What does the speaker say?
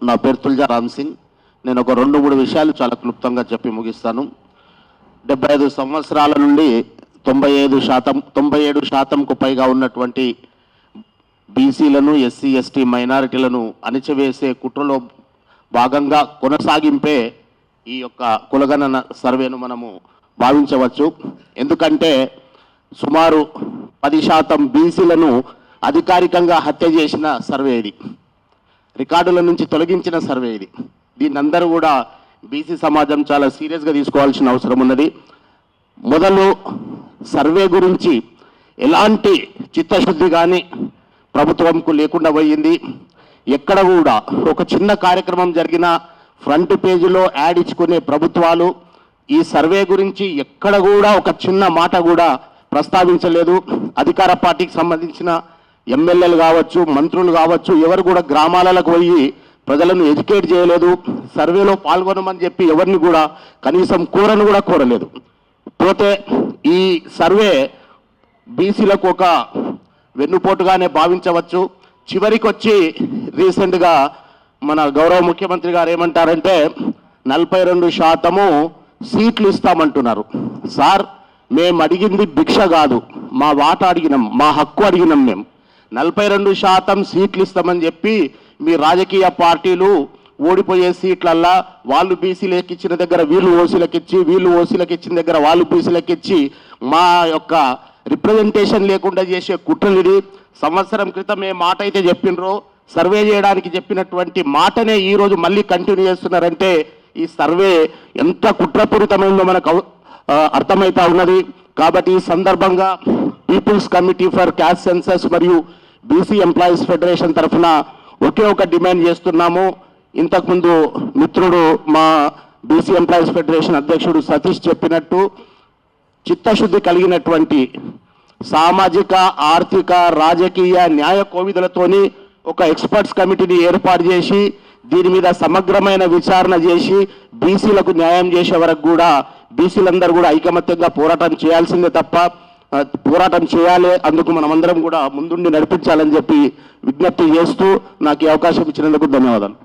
నా పేరు తుల్జా రామ్ సింగ్. నేను ఒక 2-3 విషయాలు చాలా క్లుప్తంగా చెప్పి ముగిస్తాను. 75 సంవత్సరాల నుండి 97%కు పైగా ఉన్నటువంటి బీసీలను, ఎస్సీ, ఎస్టీ మైనారిటీలను అణిచివేసే కుట్రలో భాగంగా కొనసాగింపే ఈ యొక్క కులగణన సర్వేను మనము భావించవచ్చు. ఎందుకంటే సుమారు 10% బీసీలను అధికారికంగా హత్య చేసిన సర్వే ఇది, రికార్డుల నుంచి తొలగించిన సర్వే ఇది. దీన్ని అందరూ కూడా బీసీ సమాజం చాలా సీరియస్గా తీసుకోవాల్సిన అవసరం ఉన్నది. మొదలు సర్వే గురించి ఎలాంటి చిత్తశుద్ధి కానీ ప్రభుత్వంకు లేకుండా పోయింది. ఎక్కడ కూడా ఒక చిన్న కార్యక్రమం జరిగిన ఫ్రంట్ పేజీలో యాడ్ ఇచ్చుకునే ప్రభుత్వాలు ఈ సర్వే గురించి ఎక్కడ కూడా ఒక చిన్న మాట కూడా ప్రస్తావించలేదు. అధికార పార్టీకి సంబంధించిన ఎమ్మెల్యేలు కావచ్చు, మంత్రులు కావచ్చు, ఎవరు కూడా గ్రామాలకు పోయి ప్రజలను ఎడ్యుకేట్ చేయలేదు. సర్వేలో పాల్గొనమని చెప్పి ఎవరిని కూడా కనీసం కోరలేదు. పోతే ఈ సర్వే బీసీలకు ఒక వెన్నుపోటుగానే భావించవచ్చు. చివరికి వచ్చి రీసెంట్గా మన గౌరవ ముఖ్యమంత్రి గారు ఏమంటారంటే 42% సీట్లు ఇస్తామంటున్నారు. సార్, మేము అడిగింది భిక్ష కాదు, మా వాట అడిగినాం, మా హక్కు అడిగినాం. మేము 42% సీట్లు ఇస్తామని చెప్పి మీ రాజకీయ పార్టీలు ఓడిపోయే సీట్లల్లా వాళ్ళు బీసీలకు ఇచ్చిన దగ్గర వీళ్ళు ఓసీలకు ఇచ్చి, వీళ్ళు ఓసీలకు ఇచ్చిన దగ్గర వాళ్ళు బీసీలకు ఇచ్చి మా యొక్క రిప్రజెంటేషన్ లేకుండా చేసే కుట్రలిది. సంవత్సరం క్రితం ఏ మాట అయితే చెప్పినరో సర్వే చేయడానికి చెప్పినటువంటి మాటనే ఈరోజు మళ్ళీ కంటిన్యూ చేస్తున్నారంటే ఈ సర్వే ఎంత కుట్రపూరితమైందో మనకు అర్థమవుతా ఉన్నది. కాబట్టి ఈ సందర్భంగా people's committee for caste census మరియు బీసీ ఎంప్లాయీస్ ఫెడరేషన్ తరఫున ఒకే ఒక డిమాండ్ చేస్తున్నాము. ఇంతకుముందు మిత్రుడు మా బీసీ ఎంప్లాయీస్ ఫెడరేషన్ అధ్యక్షుడు సతీష్ చెప్పినట్టు చిత్తశుద్ధి కలిగినటువంటి సామాజిక, ఆర్థిక, రాజకీయ, న్యాయ కోవిధులతోని ఒక ఎక్స్పర్ట్స్ కమిటీని ఏర్పాటు చేసి దీని మీద సమగ్రమైన విచారణ చేసి బీసీలకు న్యాయం చేసే వరకు కూడా బీసీలందరూ కూడా ఐకమత్యంగా పోరాటం చేయాల్సిందే తప్ప పోరాటం చేయాలి. అందుకు మనమందరం కూడా ముందుండి నడిపించాలని చెప్పి విజ్ఞప్తి చేస్తూ నాకు ఈ అవకాశం ఇచ్చినందుకు ధన్యవాదాలు.